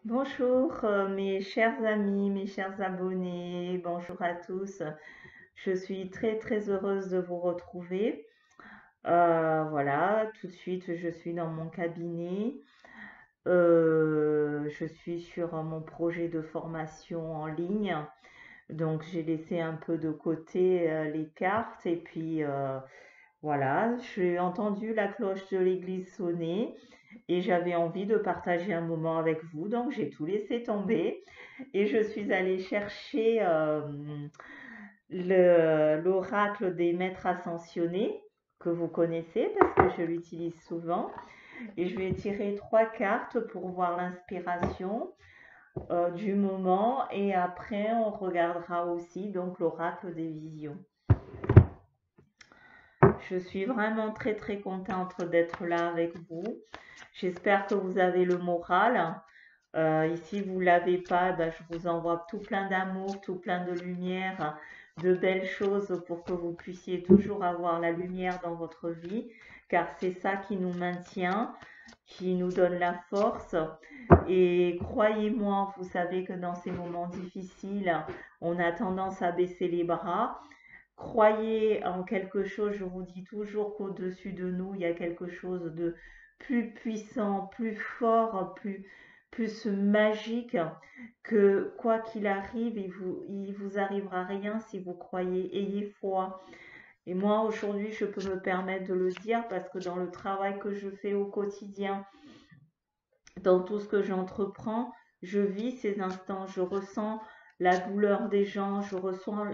Bonjour mes chers amis, mes chers abonnés, bonjour à tous. Je suis très heureuse de vous retrouver. Voilà, tout de suite je suis dans mon cabinet. Je suis sur mon projet de formation en ligne. Donc j'ai laissé un peu de côté les cartes et puis voilà, j'ai entendu la cloche de l'église sonner et j'avais envie de partager un moment avec vous, donc j'ai tout laissé tomber et je suis allée chercher l'oracle des maîtres ascensionnés que vous connaissez parce que je l'utilise souvent et je vais tirer trois cartes pour voir l'inspiration du moment et après on regardera aussi donc l'oracle des visions. Je suis vraiment très contente d'être là avec vous. J'espère que vous avez le moral. Et si vous ne l'avez pas, ben, je vous envoie tout plein d'amour, tout plein de lumière, de belles choses pour que vous puissiez toujours avoir la lumière dans votre vie, car c'est ça qui nous maintient, qui nous donne la force. Et croyez-moi, vous savez que dans ces moments difficiles, on a tendance à baisser les bras. Croyez en quelque chose, je vous dis toujours qu'au-dessus de nous, il y a quelque chose de plus puissant, plus fort, plus magique, que quoi qu'il arrive, il vous arrivera rien si vous croyez. Ayez foi. Et moi, aujourd'hui, je peux me permettre de le dire parce que dans le travail que je fais au quotidien, dans tout ce que j'entreprends, je vis ces instants, je ressens la douleur des gens, je ressens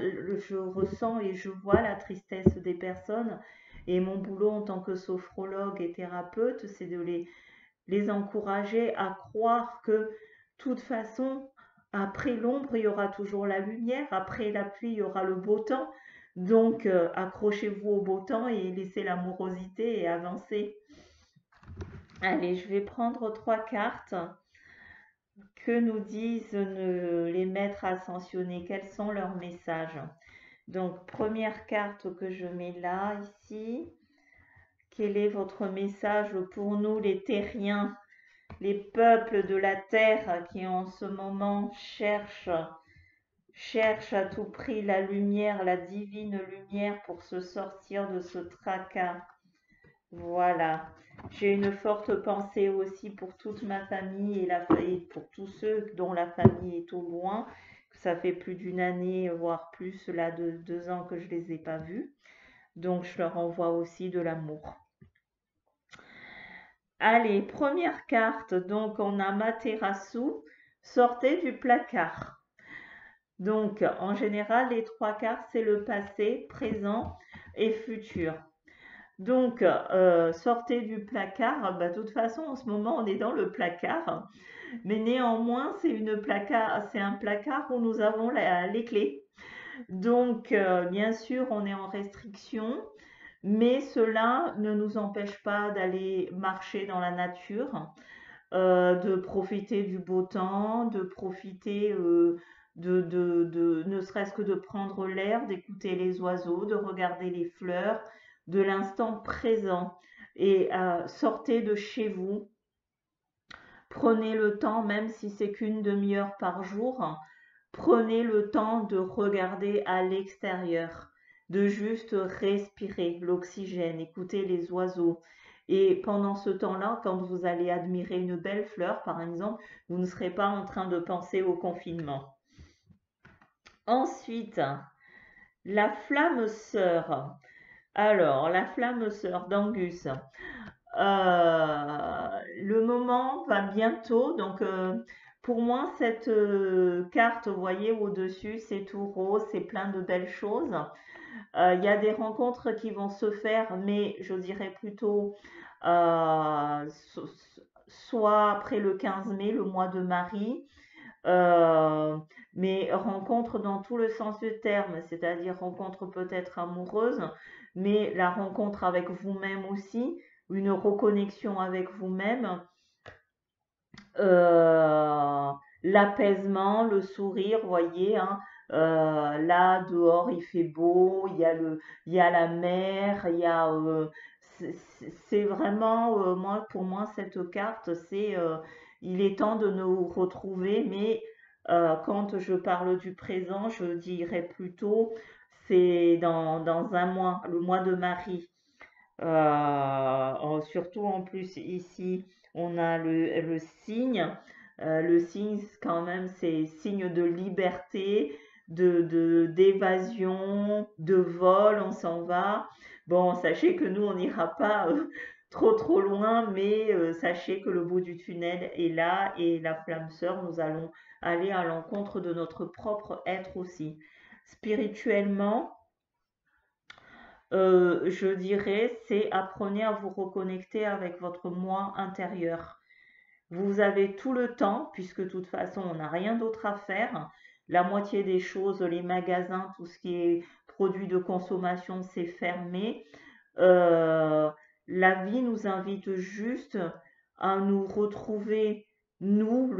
et je vois la tristesse des personnes. Et mon boulot en tant que sophrologue et thérapeute, c'est de les encourager à croire que, de toute façon, après l'ombre, il y aura toujours la lumière, après la pluie, il y aura le beau temps. Donc, accrochez-vous au beau temps et laissez l'amorosité et avancez. Allez, je vais prendre trois cartes. Que nous disent les maîtres ascensionnés? Quels sont leurs messages? Donc, première carte que je mets là, ici. Quel est votre message pour nous, les terriens, les peuples de la terre qui en ce moment cherchent à tout prix la lumière, la divine lumière pour se sortir de ce tracas? Voilà. J'ai une forte pensée aussi pour toute ma famille et pour tous ceux dont la famille est au loin. Ça fait plus d'une année, voire plus, là, de 2 ans que je les ai pas vus. Donc, je leur envoie aussi de l'amour. Allez, première carte. Donc, on a Materasu. Sortez du placard. Donc, en général, les trois cartes, c'est le passé, présent et futur. Donc, sortez du placard. Bah, de toute façon, en ce moment, on est dans le placard. Mais néanmoins, c'est un placard où nous avons les clés. Donc, bien sûr, on est en restriction, mais cela ne nous empêche pas d'aller marcher dans la nature, de profiter du beau temps, de profiter ne serait-ce que de prendre l'air, d'écouter les oiseaux, de regarder les fleurs, de l'instant présent. Et sortez de chez vous, prenez le temps, même si c'est qu'une demi-heure par jour, prenez le temps de regarder à l'extérieur, de juste respirer l'oxygène, écouter les oiseaux. Et pendant ce temps-là, quand vous allez admirer une belle fleur, par exemple, vous ne serez pas en train de penser au confinement. Ensuite, la flamme sœur. Alors, la flamme sœur d'Angus. Le moment va bientôt, donc pour moi, cette carte, vous voyez au-dessus, c'est tout rose, c'est plein de belles choses. Il y a des rencontres qui vont se faire, mais je dirais plutôt euh, so- soit après le 15 mai, le mois de Marie, euh, mais rencontre dans tout le sens du terme, c'est-à-dire rencontre peut-être amoureuse, mais la rencontre avec vous-même aussi, une reconnexion avec vous-même, euh, l'apaisement, le sourire, voyez, hein, là dehors il fait beau, il y a la mer, c'est vraiment, pour moi cette carte, il est temps de nous retrouver, mais quand je parle du présent, je dirais plutôt c'est dans un mois, le mois de Marie. Surtout en plus ici, on a le signe. Le signe, quand même, c'est signe de liberté, d'évasion, de vol, on s'en va. Bon, sachez que nous, on n'ira pas trop loin, mais sachez que le bout du tunnel est là et la flamme sœur, nous allons aller à l'encontre de notre propre être aussi. Spirituellement, je dirais, c'est apprenez à vous reconnecter avec votre moi intérieur. Vous avez tout le temps, puisque de toute façon, on n'a rien d'autre à faire. La moitié des choses, les magasins, tout ce qui est produits de consommation, c'est fermé. Euh, la vie nous invite juste à nous retrouver, nous,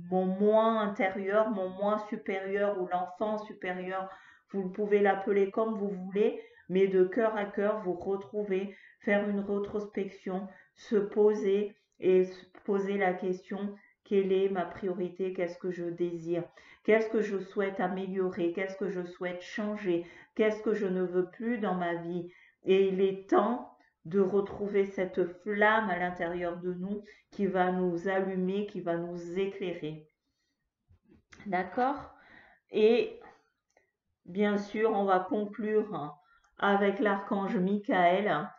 mon moi intérieur, mon moi supérieur ou l'enfant supérieur, vous pouvez l'appeler comme vous voulez, mais de cœur à cœur, vous retrouver, faire une rétrospection, se poser et se poser la question, quelle est ma priorité, qu'est-ce que je désire, qu'est-ce que je souhaite améliorer, qu'est-ce que je souhaite changer, qu'est-ce que je ne veux plus dans ma vie. Et il est temps de retrouver cette flamme à l'intérieur de nous qui va nous allumer, qui va nous éclairer. D'accord? Et bien sûr, on va conclure avec l'archange Michael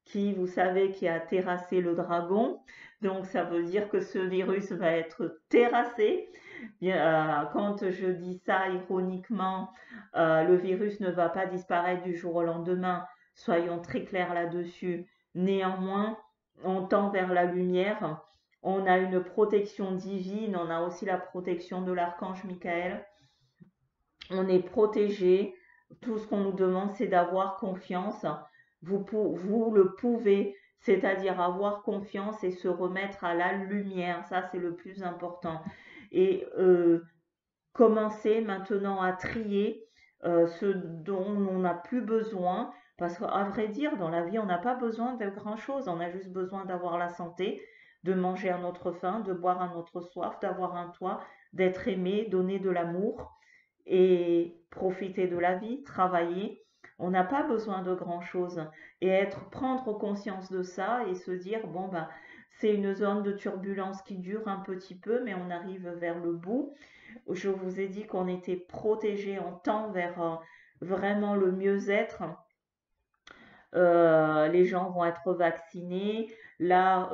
qui, vous savez, qui a terrassé le dragon. Donc, ça veut dire que ce virus va être terrassé. Bien, quand je dis ça ironiquement, le virus ne va pas disparaître du jour au lendemain. Soyons très clairs là-dessus. Néanmoins, on tend vers la lumière. On a une protection divine. On a aussi la protection de l'archange Michael. On est protégé. Tout ce qu'on nous demande, c'est d'avoir confiance. Vous le pouvez, c'est-à-dire avoir confiance et se remettre à la lumière. Ça, c'est le plus important. Et commencer maintenant à trier ce dont on n'a plus besoin. Parce qu'à vrai dire, dans la vie, on n'a pas besoin de grand-chose. On a juste besoin d'avoir la santé, de manger à notre faim, de boire à notre soif, d'avoir un toit, d'être aimé, donner de l'amour et profiter de la vie, travailler. On n'a pas besoin de grand-chose. Et prendre conscience de ça et se dire, bon, ben, c'est une zone de turbulence qui dure un petit peu, mais on arrive vers le bout. Je vous ai dit qu'on était protégé, on tend vers vraiment le mieux-être. Les gens vont être vaccinés. Là,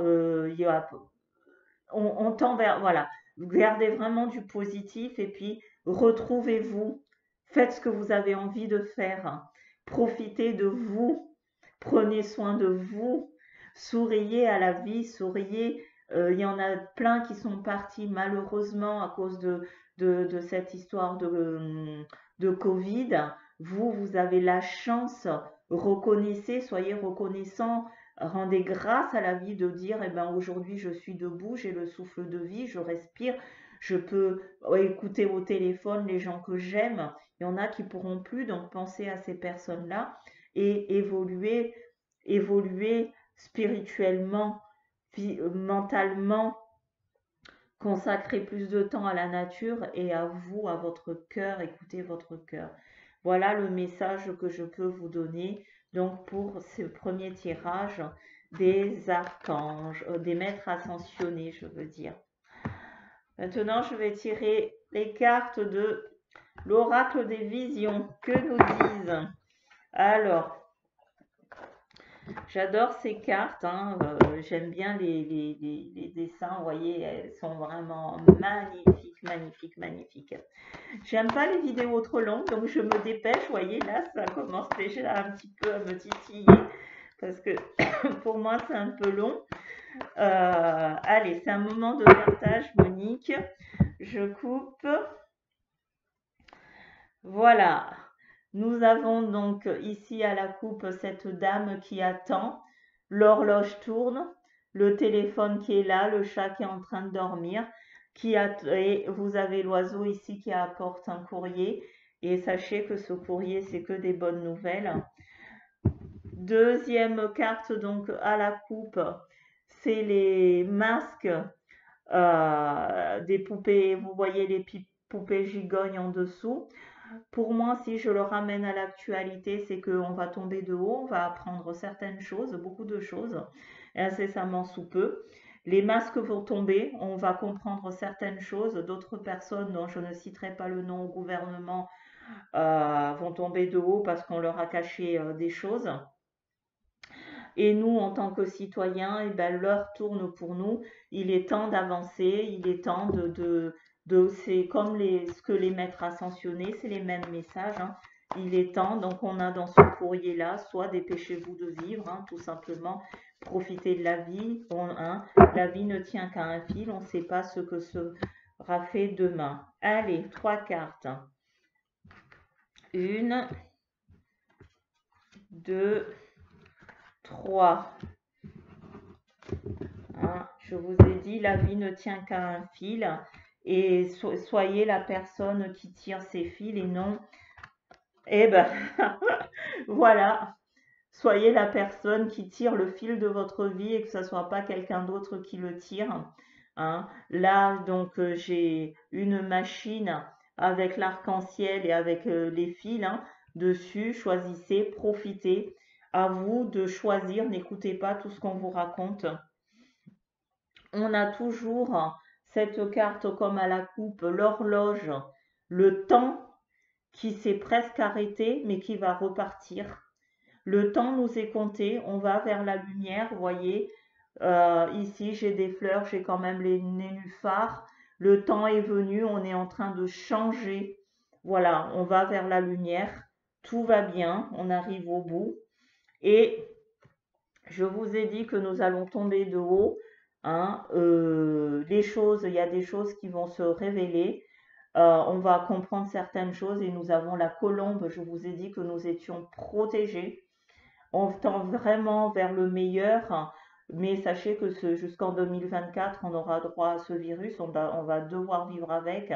on tend vers, voilà, gardez vraiment du positif et puis retrouvez-vous. Faites ce que vous avez envie de faire. Profitez de vous. Prenez soin de vous. Souriez à la vie, souriez. Il y en a plein qui sont partis malheureusement à cause de cette histoire de Covid. Vous avez la chance. Reconnaissez, soyez reconnaissants. Rendez grâce à la vie de dire, eh ben, aujourd'hui je suis debout, j'ai le souffle de vie, je respire, je peux écouter au téléphone les gens que j'aime. Il y en a qui pourront plus, donc pensez à ces personnes-là et évoluer spirituellement, mentalement, consacrer plus de temps à la nature et à vous, à votre cœur, écoutez votre cœur. Voilà le message que je peux vous donner donc pour ce premier tirage des archanges, des maîtres ascensionnés, je veux dire. Maintenant, je vais tirer les cartes de l'oracle des visions. Que nous disent? Alors, j'adore ces cartes, hein. J'aime bien les dessins, vous voyez, elles sont vraiment magnifiques, magnifiques, magnifiques. J'aime pas les vidéos trop longues, donc je me dépêche, vous voyez, là, ça commence déjà un petit peu à me titiller, parce que pour moi, c'est un peu long. Allez, c'est un moment de partage, Monique. Je coupe. Voilà. Nous avons donc ici à la coupe cette dame qui attend. L'horloge tourne, le téléphone qui est là, le chat qui est en train de dormir. Et vous avez l'oiseau ici qui apporte un courrier. Et sachez que ce courrier, c'est que des bonnes nouvelles. Deuxième carte donc à la coupe, c'est les masques des poupées, vous voyez les poupées gigognes en dessous. Pour moi, si je le ramène à l'actualité, c'est qu'on va tomber de haut, on va apprendre certaines choses, beaucoup de choses, incessamment sous peu. Les masques vont tomber, on va comprendre certaines choses, d'autres personnes dont je ne citerai pas le nom au gouvernement vont tomber de haut parce qu'on leur a caché des choses. Et nous, en tant que citoyens, eh ben, l'heure tourne pour nous. Il est temps d'avancer, il est temps c'est comme ce que les maîtres ascensionnés, c'est les mêmes messages, hein. Il est temps, donc on a dans ce courrier-là, soit dépêchez-vous de vivre, hein, tout simplement, profitez de la vie. La vie ne tient qu'à un fil, on ne sait pas ce que sera fait demain. Allez, 3 cartes. 1, 2, 3. Hein, je vous ai dit, la vie ne tient qu'à un fil et soyez la personne qui tire ses fils et non, eh ben, voilà, soyez la personne qui tire le fil de votre vie et que ce soit pas quelqu'un d'autre qui le tire. Hein. Là, donc, j'ai une machine avec l'arc-en-ciel et avec les fils dessus. Choisissez, profitez. À vous de choisir, n'écoutez pas tout ce qu'on vous raconte. On a toujours cette carte comme à la coupe, l'horloge, le temps qui s'est presque arrêté mais qui va repartir. Le temps nous est compté, on va vers la lumière, vous voyez. Ici, j'ai des fleurs, j'ai quand même les nénuphars. Le temps est venu, on est en train de changer. Voilà, on va vers la lumière. Tout va bien, on arrive au bout. Et je vous ai dit que nous allons tomber de haut. Hein, il y a des choses qui vont se révéler. On va comprendre certaines choses et nous avons la colombe. Je vous ai dit que nous étions protégés. On tend vraiment vers le meilleur, mais sachez que jusqu'en 2024, on aura droit à ce virus. On va devoir vivre avec.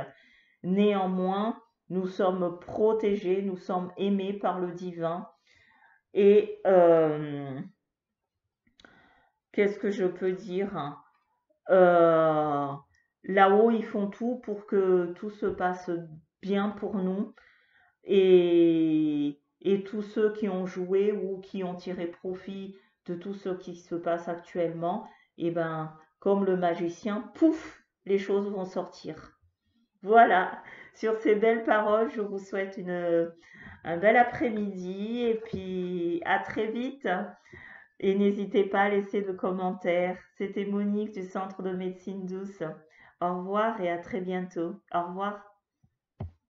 Néanmoins, nous sommes protégés, nous sommes aimés par le divin. Et qu'est-ce que je peux dire? Là-haut, ils font tout pour que tout se passe bien pour nous. Et tous ceux qui ont joué ou qui ont tiré profit de tout ce qui se passe actuellement, et ben, comme le magicien, pouf, les choses vont sortir. Voilà, sur ces belles paroles, je vous souhaite un bel après-midi et puis à très vite. Et n'hésitez pas à laisser de commentaires. C'était Monique du Centre de médecine douce. Au revoir et à très bientôt. Au revoir.